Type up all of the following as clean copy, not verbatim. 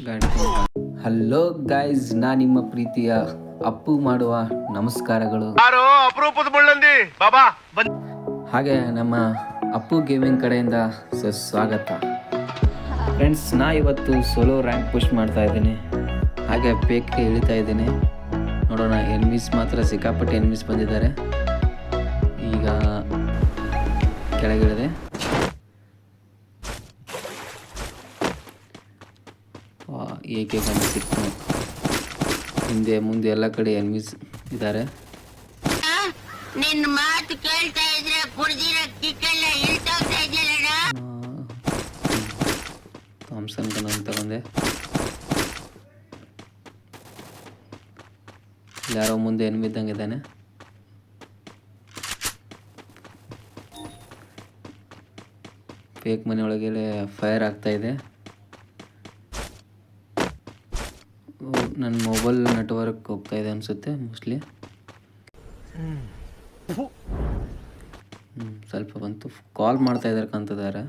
ಗಾಡಿ. Hello guys, ನಾ ನಿಮ್ಮ ಪ್ರೀತಿಯ ಅಪ್ಪು ಮಾಡುವ ನಮಸ್ಕಾರಗಳು. ಹಾಗೆ ನಮ್ಮ ಅಪ್ಪು ಗೇಮಿಂಗ್ ಕಡೆಯಿಂದ ಸ್ವಾಗತ ಫ್ರೆಂಡ್ಸ್. ನಾ ಇವತ್ತು ಸೋಲೋ ರ್ಯಾಂಕ್ ಪುಷ್ ಮಾಡ್ತಾ ಇದ್ದೀನಿ, ಹಾಗೆ ಪೇಕ್ಗೆ ಇಳಿತಾ ಇದ್ದೀನಿ. ನೋಡೋಣ, ಎನಿಮೀಸ್ ಮಾತ್ರ ಸಿಕ್ಕಾಪಟ್ಟೆ ಎನಿಮೀಸ್ ಬಂದಿದ್ದಾರೆ. ಈಗ ಕೆಳಗಿಳಿದೆ. ಏಕೆ ಗಂಡು ಸಿಕ್ತು. ಹಿಂದೆ ಮುಂದೆ ಎಲ್ಲ ಕಡೆ ಎನಿಮೀಸ್ ಇದ್ದಾರೆ. ನಿನ್ನ ಮಾತು ಕೇಳ್ತಾ ಇದ್ರೆ ಕುಡ್ದಿರ ಕಿಕ್ಕೆಲ್ಲ ಇಳ್ತೋಗ್ತಾ ಇದೆಯಲ್ಲ. ಥಾಮ್ಸನ್ ಗನ್ ತಗೊಂಡೆ. ಯಾರೋ ಮುಂದೆ ಎನಿಮಿ ಇದ್ದಂಗೆ ಇದ್ದಾನೆ. ಫೇಕ್ ಮನೆ ಒಳಗೆ ಫೈರ್ ಆಗ್ತಾ ಇದೆ. ನನ್ನ ಮೊಬೈಲ್ ನೆಟ್ವರ್ಕ್ ಹೋಗ್ತಾ ಇದೆ ಅನಿಸುತ್ತೆ ಮೋಸ್ಟ್ಲಿ. ಸ್ವಲ್ಪ ಬಂತು. ಕಾಲ್ ಮಾಡ್ತಾ ಇದ್ದಾರೆ ಕಾಣ್ತಿದ್ದಾರೆ.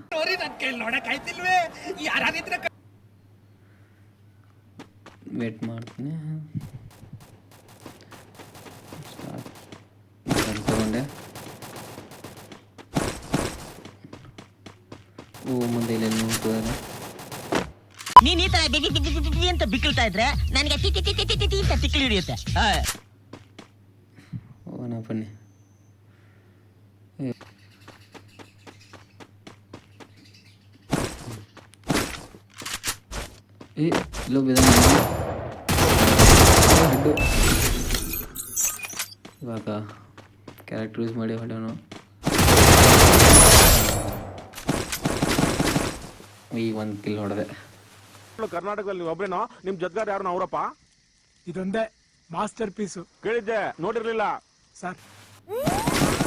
ವೇಟ್ ಮಾಡ್ತೀನಿ. ತಗೊಂಡೆ. ಮುಂದೆ ಇಲ್ಲ ನೋಡ್ತಿದ್ದಾರೆ. ನೀನ್ ಈ ತರ ಬಿಗಿ ಅಂತ ಬಿಕ್ಕಳ್ತಾ ಇದ್ರೆ ನನಗೆ ಅಂತ ತಿಕ್ಕಲಿ ಹಿಡಿಯುತ್ತೆ. ಹೋಗೋಣ ಬನ್ನಿ. ಇಲ್ಲೋ ಇವಾಗ ಕ್ಯಾರೆಕ್ಟರ್ ಯೂಸ್ ಮಾಡಿ ಹೊಡೆಯೋನು. ಈಗ ಒಂದು ಕಿಲ್ ಹೊಡೆದೆ. ಕರ್ನಾಟಕದಲ್ಲಿ ಒಬ್ರೇನೋ ನಿಮ್ ಜದ್ಗಾರ್ ಯಾರು ಅವರಪ್ಪ? ಇದೊಂದೇ ಮಾಸ್ಟರ್ ಪೀಸು. ಕೇಳಿದ್ದೆ, ನೋಡಿರ್ಲಿಲ್ಲ ಸರ್.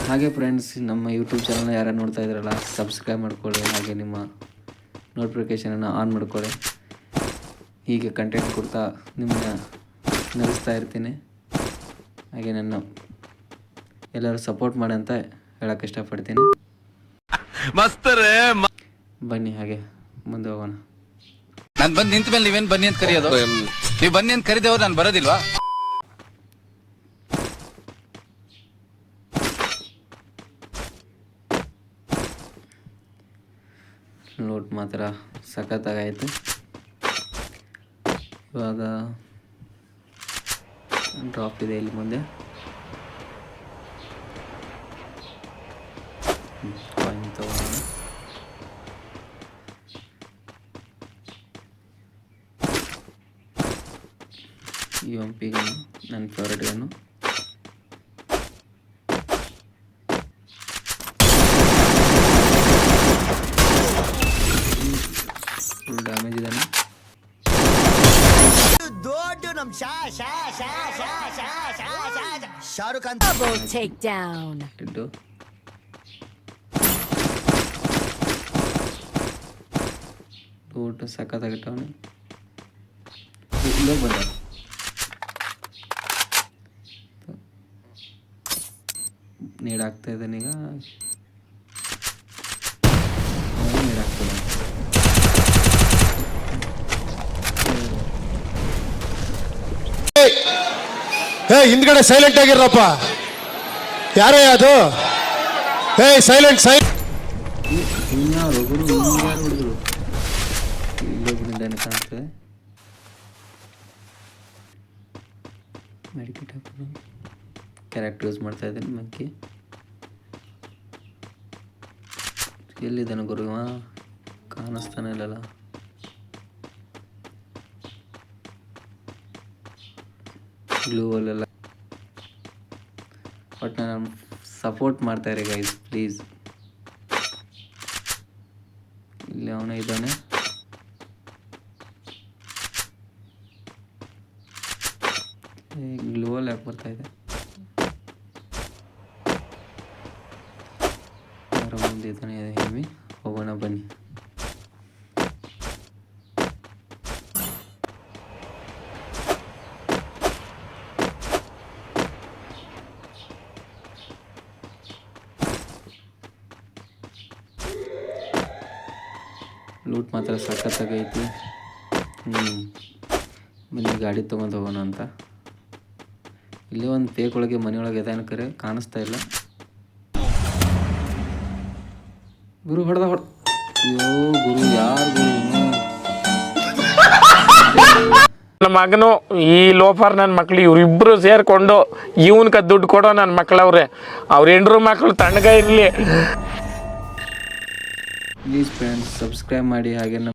ಹಾಗೆ ಫ್ರೆಂಡ್ಸ್, ನಮ್ಮ ಯೂಟ್ಯೂಬ್ ಚಾನಲ್ನ ಯಾರು ನೋಡ್ತಾ ಇದ್ರಲ್ಲ, ಸಬ್ಸ್ಕ್ರೈಬ್ ಮಾಡ್ಕೊಳ್ಳಿ. ಹಾಗೆ ನಿಮ್ಮ ನೋಟಿಫಿಕೇಷನನ್ನು ಆನ್ ಮಾಡ್ಕೊಳ್ಳಿ. ಹೀಗೆ ಕಂಟೆಂಟ್ ಕೊಡ್ತಾ ನಿಮ್ಮನ್ನ ನಡೆಸ್ತಾ ಇರ್ತೀನಿ. ಹಾಗೆ ನನ್ನ ಎಲ್ಲರೂ ಸಪೋರ್ಟ್ ಮಾಡಿ ಅಂತ ಹೇಳೋಕ್ಕೆ ಇಷ್ಟಪಡ್ತೀನಿ. ಬನ್ನಿ ಹಾಗೆ ಮುಂದೆ ಹೋಗೋಣ. ನಾನು ಬಂದು ನಿಂತ ಮೇಲೆ ನೀವೇನು ಬನ್ನಿ ಅಂತ ಕರೆಯೋದು? ನೀವು ಬನ್ನಿ ಅಂತ ಕರೆದೇವ್ರು ನಾನು ಬರೋದಿಲ್ವಾ? ಲೋಟ್ ಮಾತ್ರ ಸಖತ್ತಾಗಾಯಿತು. ಇವಾಗ ಡ್ರಾಪ್ ಇದೆ ಇಲ್ಲಿ ಮುಂದೆ. ಕಾಯಿನ್ ತಗೋಣ. UMP ಗನ್ನು ನನ್ನ ಫೇವ್ರೇಟ್ ಗನ್ನು. ಫುಲ್ ಡ್ಯಾಮೇಜ್ ಇದ್ದಾನೆ. ದೊಡ್ಡ ನಮ್ ಶಾರುಖ್ ಖಾನ್ ಟೇಕ್ ಡೌನ್. ಇದ್ದು ದೊಡ್ಡ ಸಖತ್ತಾಗಿಟ್ಟವನು. ಇಲ್ಲೋಗಿ ಬಂದ. ನೀಡಾಗ್ತಾ ಇದ್ದಾನೆ. ಈಗ ನೀಡಾಗ್ತದೆ. ಹಿಂದ್ಗಡೆ ಸೈಲೆಂಟ್ ಆಗಿರಪ್ಪ. ಯಾರೇ ಅದು? ಸೈಲೆಂಟ್ ಇನ್ಯಾರು ಹುಡುಗರು ಇಲ್ಲೊಬ್ಬನಿದ್ದಾನೆ ಕಾಣ್ತದೆ. ಮೆಡಿಕೇಟ್ ಹಾಕೋದು. ಕ್ಯಾರೆಕ್ಟರ್ ಯೂಸ್ ಮಾಡ್ತಾ ಇದ್ದಾನೆ. ಮಂಕಿ ಎಲ್ಲಿದ್ದಾನೆ ಗುರು? ಕಾಣಿಸ್ತಾನೆ ಇಲ್ಲಲ್ಲ. ಗ್ಲೂ ಅಲ್ಲೆಲ್ಲ. ಬಟ್ ನಾನು ಸಪೋರ್ಟ್ ಮಾಡ್ತಾ ಇರಿ ಗೈಸ್, ಪ್ಲೀಸ್. ಇಲ್ಲಿ ಅವನೇ ಇದ್ದಾನೆ. ಗ್ಲೂ ಅಲ್ಲಿ ಯಾಕೆ ಬರ್ತಾ ಇದೆ? ಮುಂದೆ ಇದ್ದಾನೆ ಎನಿಮಿ. ಹೋಗೋಣ ಬನ್ನಿ. ಲೂಟ್ ಮಾತ್ರ ಸಖತ್ತಾಗೈತಿ. ಬನ್ನಿ ಗಾಡಿ ತೊಗೊಂಡು ಹೋಗೋಣ ಅಂತ. ಇಲ್ಲೇ ಒಂದು ಪೇಕ್ ಒಳಗೆ ಮನೆಯೊಳಗೆ ಎದಾನ ಕರೆ ಕಾಣಿಸ್ತಾ ಇಲ್ಲ. ಗುರು ಹೊಡೆದ ಅಯ್ಯೋ ಗುರು ಯಾರು ಗುರು ನನ್ನ ಮಗನು ಈ ಲೋಫರ್ ನನ್ನ ಮಕ್ಳು ಇವರಿಬ್ಬರು ಸೇರಿಕೊಂಡು ಇವನ್ಕ ದುಡ್ಡು ಕೊಡೋ ನನ್ನ ಮಕ್ಳವ್ರೆ. ಅವ್ರ ಹೆಂಡ್ರು ಮಕ್ಕಳು ತಣ್ಣಗ ಇರಲಿ. ಪ್ಲೀಸ್ ಫ್ರೆಂಡ್ಸ್ ಸಬ್ಸ್ಕ್ರೈಬ್ ಮಾಡಿ ಹಾಗೆ